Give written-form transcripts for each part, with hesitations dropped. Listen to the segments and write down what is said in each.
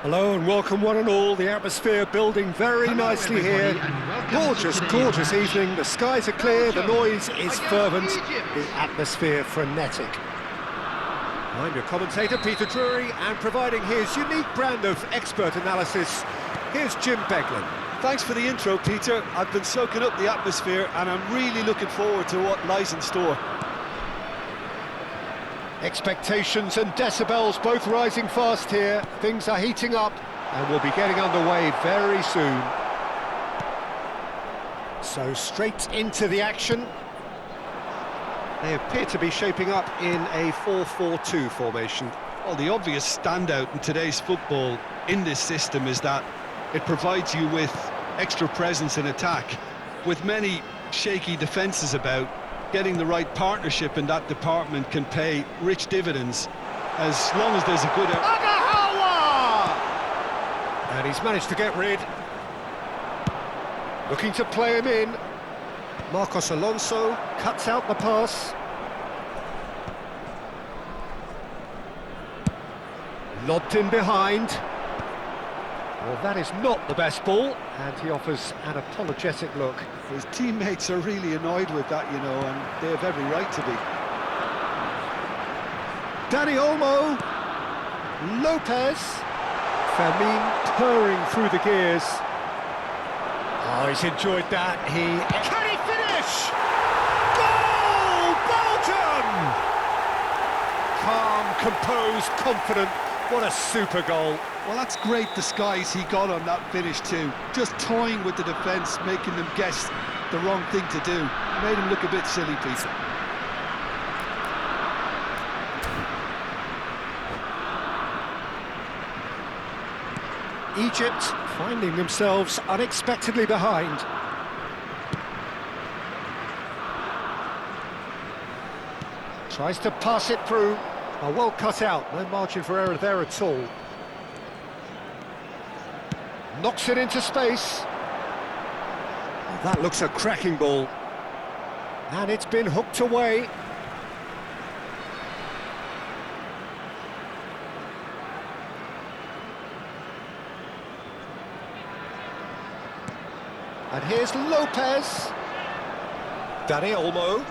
Hello and welcome one and all. The atmosphere building very nicely here. Gorgeous, gorgeous evening. The skies are clear, the noise is fervent, the atmosphere frenetic. I'm your commentator, Peter Drury, and providing his unique brand of expert analysis, here's Jim Beglin. Thanks for the intro, Peter. I've been soaking up the atmosphere and I'm really looking forward to what lies in store. Expectations and decibels both rising fast here. Things are heating up and we'll be getting underway very soon. So straight into the action. They appear to be shaping up in a 4-4-2 formation. Well, the obvious standout in today's football in this system is that it provides you with extra presence in attack. With many shaky defences about, getting the right partnership in that department can pay rich dividends, as long as there's a good... Agahawa! And he's managed to get rid. Looking to play him in. Marcos Alonso cuts out the pass. Lobbed in behind. Well, that is not the best ball, and he offers an apologetic look. His teammates are really annoyed with that, you know, and they have every right to be. Dani Olmo. Lopez. Fermin purring through the gears. Oh, he's enjoyed that. Can he finish? Goal! Belgium! Calm, composed, confident. What a super goal. Well, that's great disguise he got on that finish too. Just toying with the defence, making them guess the wrong thing to do. Made him look a bit silly, Peter. Egypt finding themselves unexpectedly behind. Tries to pass it through. Oh, well cut out, no margin for error there at all. Knocks it into space. Oh, that looks a cracking ball. And it's been hooked away. And here's Lopez. Dani Olmo.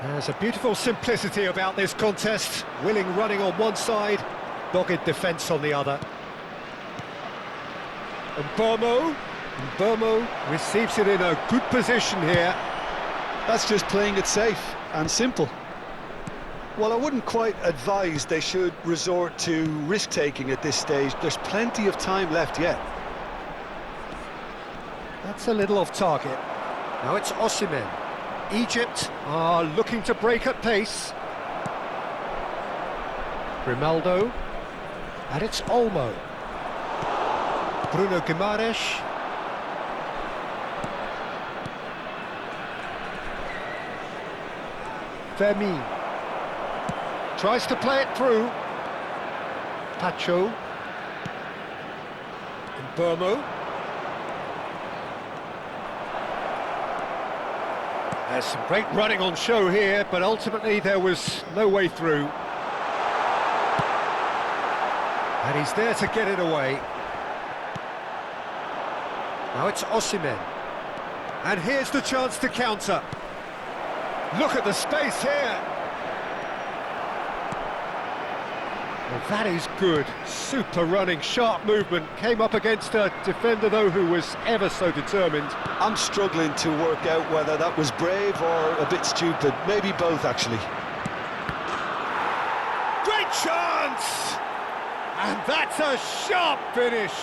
There's a beautiful simplicity about this contest. Willing running on one side, dogged defence on the other. And Mbeumo receives it in a good position here. That's just playing it safe and simple. Well, I wouldn't quite advise they should resort to risk-taking at this stage. There's plenty of time left yet. That's a little off target. Now it's Osimhen. Egypt are looking to break at pace. Grimaldo. And it's Olmo. Bruno Guimaraes. Fermin. Tries to play it through. Pacho. Mbeumo. There's some great running on show here, but ultimately there was no way through. And he's there to get it away. Now it's Osimhen. And here's the chance to counter. Look at the space here. Well, that is good. Super running, sharp movement. Came up against a defender, though, who was ever so determined. I'm struggling to work out whether that was brave or a bit stupid. Maybe both, actually. Great chance! And that's a sharp finish.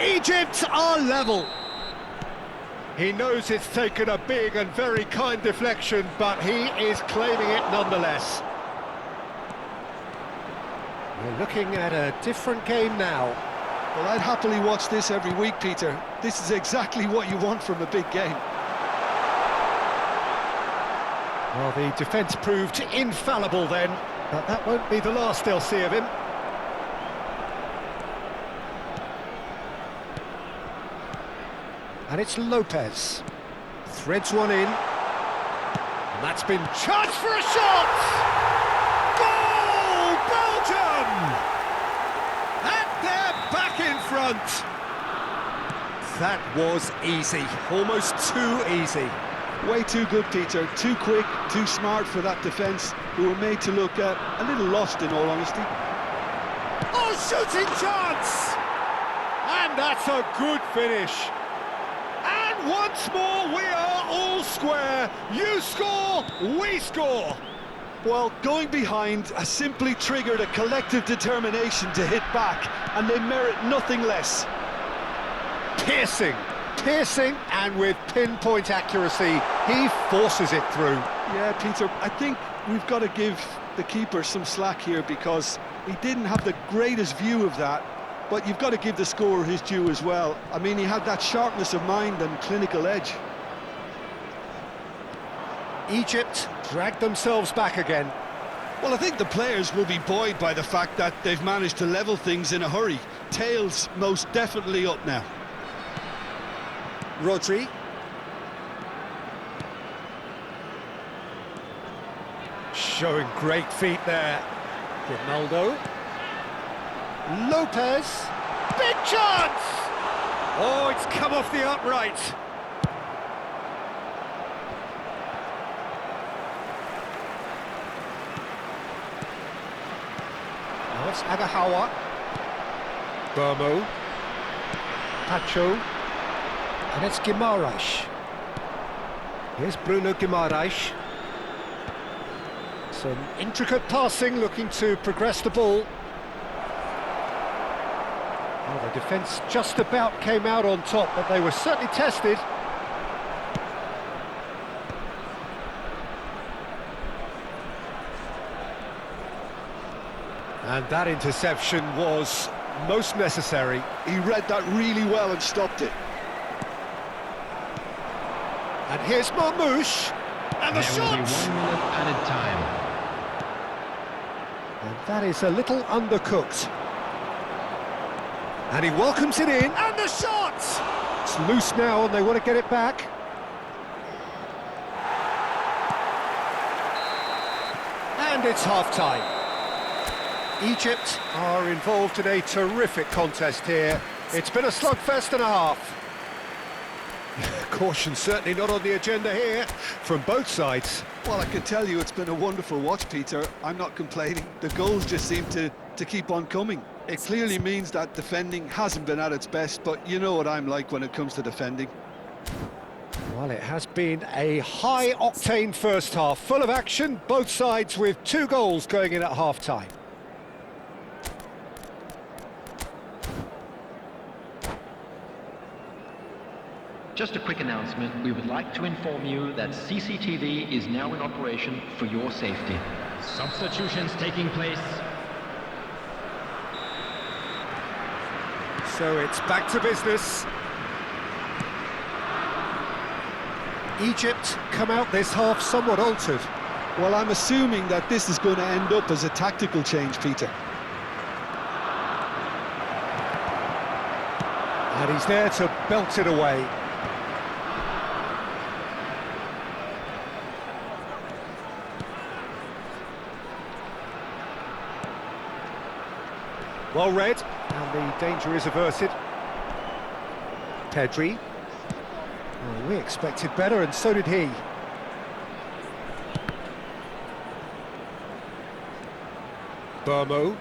Egypt are level. He knows it's taken a big and very kind deflection, but he is claiming it nonetheless. We're looking at a different game now. Well, I'd happily watch this every week, Peter. This is exactly what you want from a big game. Well, the defence proved infallible then, but that won't be the last they'll see of him. And it's Lopez. Threads one in. And that's been charged for a shot! Goal! Belgium! And they're back in front. That was easy, almost too easy. Way too good, Peter. Too quick, too smart for that defence, who were made to look a little lost, in all honesty. Oh, shooting chance! And that's a good finish. And once more, we are all square. You score, we score. Well, going behind has simply triggered a collective determination to hit back, and they merit nothing less. Piercing, and with pinpoint accuracy, he forces it through. Yeah, Peter, I think we've got to give the keeper some slack here, because he didn't have the greatest view of that, but you've got to give the scorer his due as well. I mean, he had that sharpness of mind and clinical edge. Egypt dragged themselves back again. Well, I think the players will be buoyed by the fact that they've managed to level things in a hurry. Tails most definitely up now. Rodri. Showing great feet there. Ronaldo. Lopez. Big chance! Oh, it's come off the upright. Now it's Agahawa. Burmo. Pacho. And it's Guimaraes. Here's Bruno Guimaraes. Some intricate passing, looking to progress the ball. Well, the defence just about came out on top, but they were certainly tested. And that interception was most necessary. He read that really well and stopped it. And here's Marmoush, and the shot! There will be 1 minute added time. And that is a little undercooked. And he welcomes it in, and the shot! It's loose now, and they want to get it back. And it's half-time. Egypt are involved in a terrific contest here. It's been a slugfest and a half. Caution certainly not on the agenda here from both sides. Well, I can tell you it's been a wonderful watch, Peter. I'm not complaining. The goals just seem to keep on coming. It clearly means that defending hasn't been at its best, but you know what I'm like when it comes to defending. Well, it has been a high-octane first half, full of action, both sides with 2 goals going in at half-time. Just a quick announcement. We would like to inform you that CCTV is now in operation for your safety. Substitutions taking place. So it's back to business. Egypt come out this half somewhat altered. Well, I'm assuming that this is going to end up as a tactical change, Peter. And he's there to belt it away. Well read, and the danger is averted. Pedri. Oh, we expected better, and so did he. Burmo.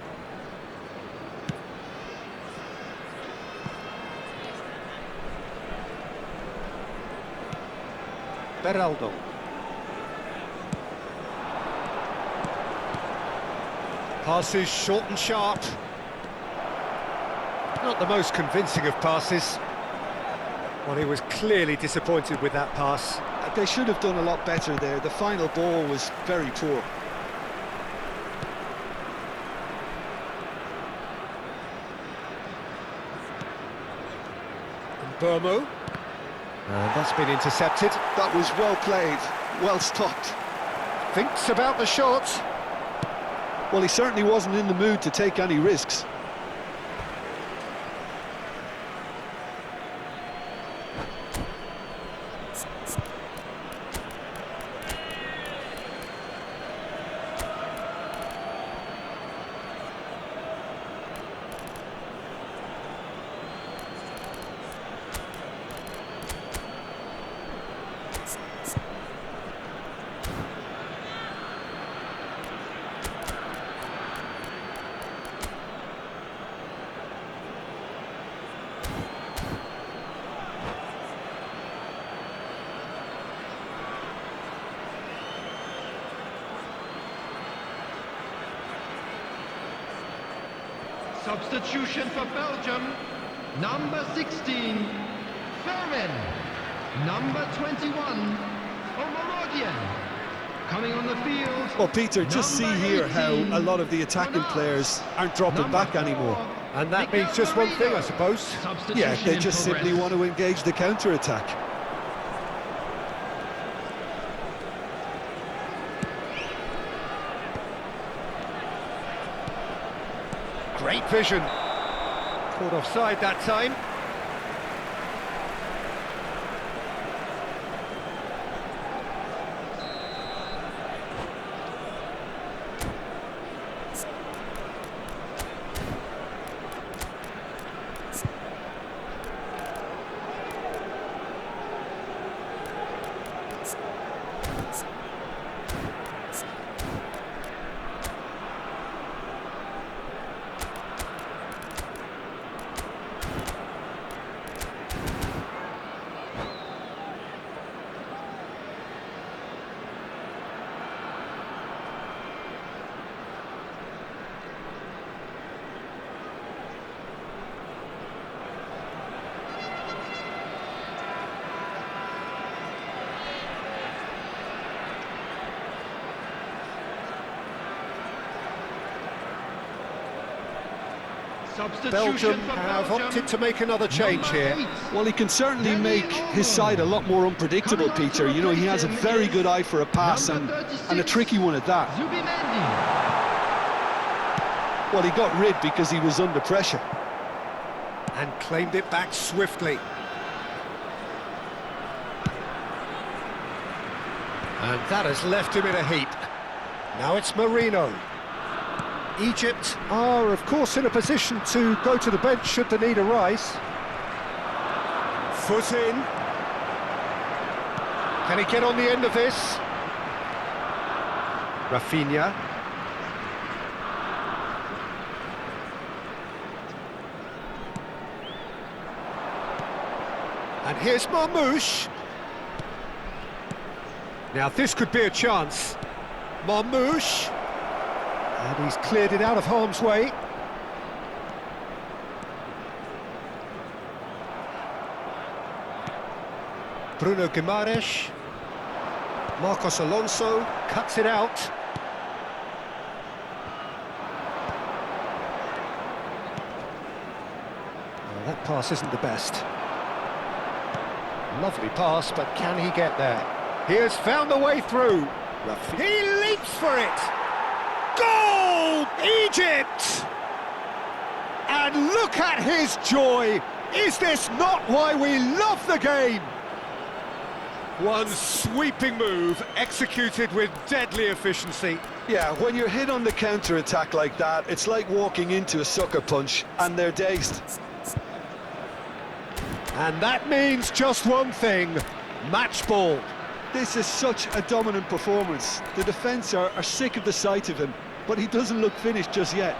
Beraldo. Passes short and sharp. Not the most convincing of passes. Well, he was clearly disappointed with that pass. They should have done a lot better there. The final ball was very poor. And Burmo. And that's been intercepted. That was well played, well stopped. Thinks about the shot. Well, he certainly wasn't in the mood to take any risks. Substitution for Belgium. Number 16, Fermin. Number 21, Omorodian. Coming on the field. Well, Peter, just see number here how 18, a lot of the attacking Bernard. players aren't dropping Number back 4, anymore. And that Miguel means just one thing, I Marino. suppose. Substitution Yeah, they in just simply progress. want to engage the counter-attack. Great vision. Caught offside that time. Belgium have opted to make another change here. Well, he can certainly make his side a lot more unpredictable, Peter. You know, he has a very good eye for a pass and a tricky one at that. Zubimendi. Well, he got rid because he was under pressure. And claimed it back swiftly. And that has left him in a heap. Now it's Marino. Egypt are, of course, in a position to go to the bench should the need arise. Foot in. Can he get on the end of this? Rafinha. And here's Marmoush. Now this could be a chance. Marmoush. And he's cleared it out of harm's way. Bruno Guimaraes. Marcos Alonso cuts it out. Well, that pass isn't the best. Lovely pass, but can he get there? He has found the way through. He leaps for it. Goal! Egypt! And look at his joy! Is this not why we love the game? One sweeping move, executed with deadly efficiency. Yeah, when you're hit on the counter-attack like that, it's like walking into a sucker punch, and they're dazed. And that means just one thing, match ball. This is such a dominant performance. The defence are sick of the sight of him, but he doesn't look finished just yet.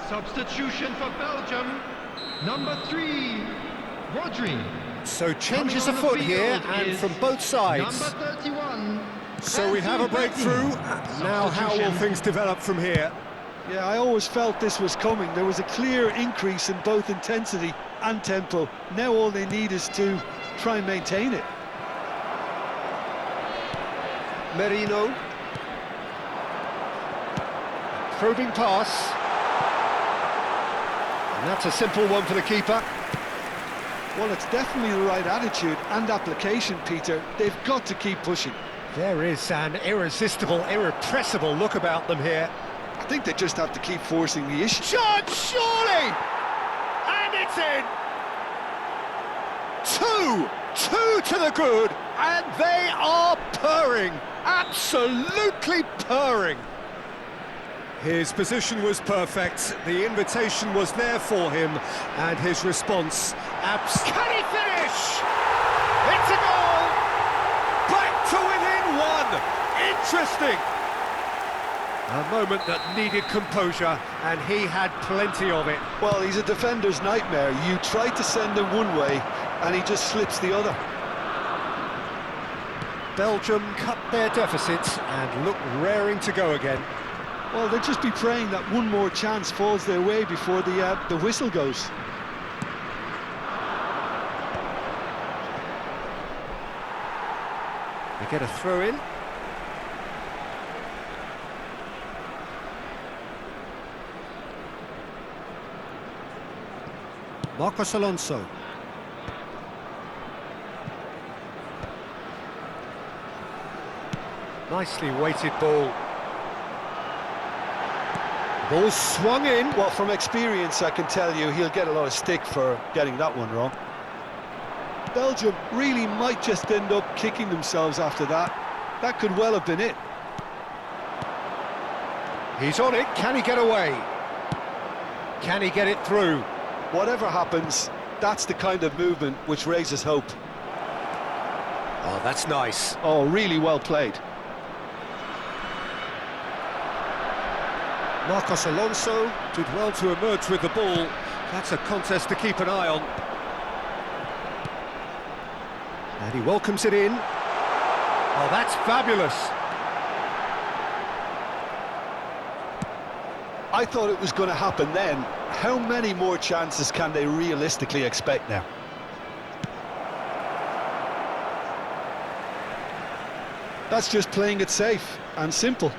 Substitution for Belgium. Number 3, Rodri. So changes Coming on the afoot here, field and is from both sides. Number 31. So we have a breakthrough. Now how will Substitution. things develop from here? Yeah, I always felt this was coming. There was a clear increase in both intensity and tempo. Now all they need is to try and maintain it. Merino. Probing pass. And that's a simple one for the keeper. Well, it's definitely the right attitude and application, Peter. They've got to keep pushing. There is an irresistible, irrepressible look about them here. I think they just have to keep forcing the issue. Shot, surely! And It's in! Two to the good, and they are purring, absolutely purring. His position was perfect, the invitation was there for him, and his response, Can he finish? It's a goal! Back to within one! Interesting! A moment that needed composure, and he had plenty of it. Well, he's a defender's nightmare. You try to send him one way, and he just slips the other. Belgium cut their deficit and look raring to go again. Well, they'll just be praying that one more chance falls their way before the whistle goes. They get a throw in. Marcos Alonso. Nicely weighted ball. Ball swung in. Well, from experience, I can tell you he'll get a lot of stick for getting that one wrong. Belgium really might just end up kicking themselves after that. That could well have been it. He's on it. Can he get away? Can he get it through? Whatever happens, that's the kind of movement which raises hope. Oh, that's nice. Oh, really well played. Marcos Alonso did well to emerge with the ball. That's a contest to keep an eye on. And he welcomes it in. Oh, that's fabulous. I thought it was going to happen then. How many more chances can they realistically expect now? That's just playing it safe and simple.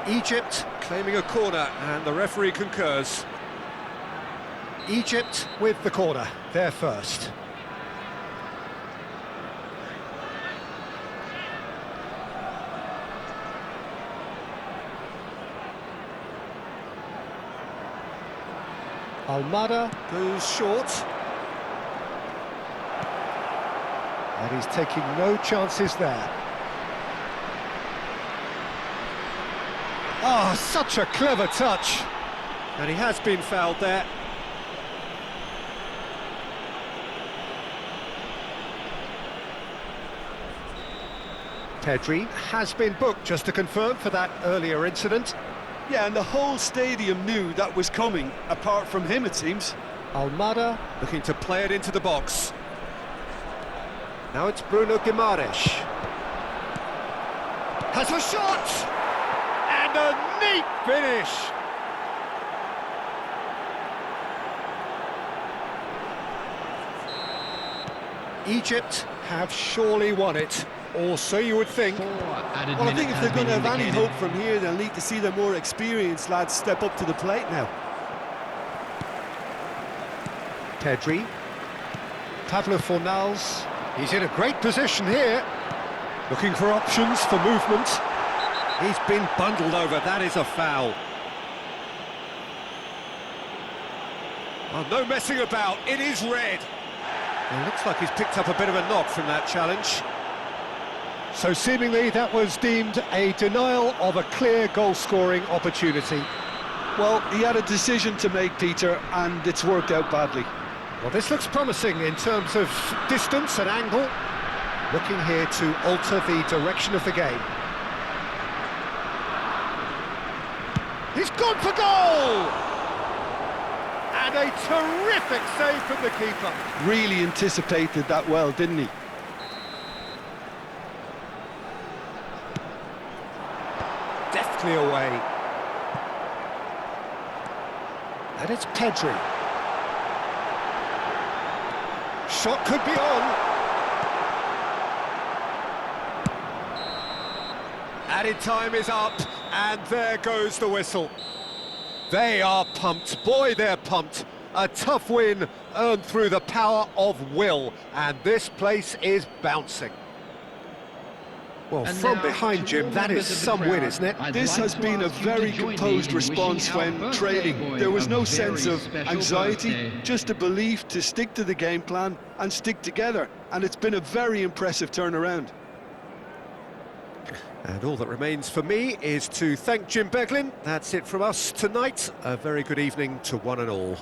Egypt claiming a corner, and the referee concurs. Egypt with the corner, they're first. Almada goes short. And he's taking no chances there. Oh, such a clever touch. And he has been fouled there. Pedri has been booked, just to confirm, for that earlier incident. Yeah, and the whole stadium knew that was coming, apart from him, it seems. Almada looking to play it into the box. Now it's Bruno Guimaraes. Has a shot! And a neat finish! Egypt have surely won it, or so you would think. Well, I think if they're going to have any hope from here, they'll need to see the more experienced lads step up to the plate now. Pedri. Pablo Fornals. He's in a great position here. Looking for options for movement. He's been bundled over, that is a foul. Oh, no messing about, it is red. It looks like he's picked up a bit of a knock from that challenge. So seemingly that was deemed a denial of a clear goal-scoring opportunity. Well, he had a decision to make, Peter, and it's worked out badly. Well, this looks promising in terms of distance and angle. Looking here to alter the direction of the game. He's gone for goal! And a terrific save from the keeper. Really anticipated that well, didn't he? Deftly away. And it's Pedri. Shot could be on. Added time is up, and there goes the whistle. They are pumped, boy they're pumped. A tough win earned through the power of will, and this place is bouncing. Well, And from now, behind, to Jim, all that is members of the some win, crowd, isn't it? I'd This like has to been a ask you to very join me composed in response wishing our when birthday trailing. boy There was a no very sense of special anxiety, birthday. just a belief to stick to the game plan and stick together. And it's been a very impressive turnaround. And all that remains for me is to thank Jim Beglin. That's it from us tonight. A very good evening to one and all.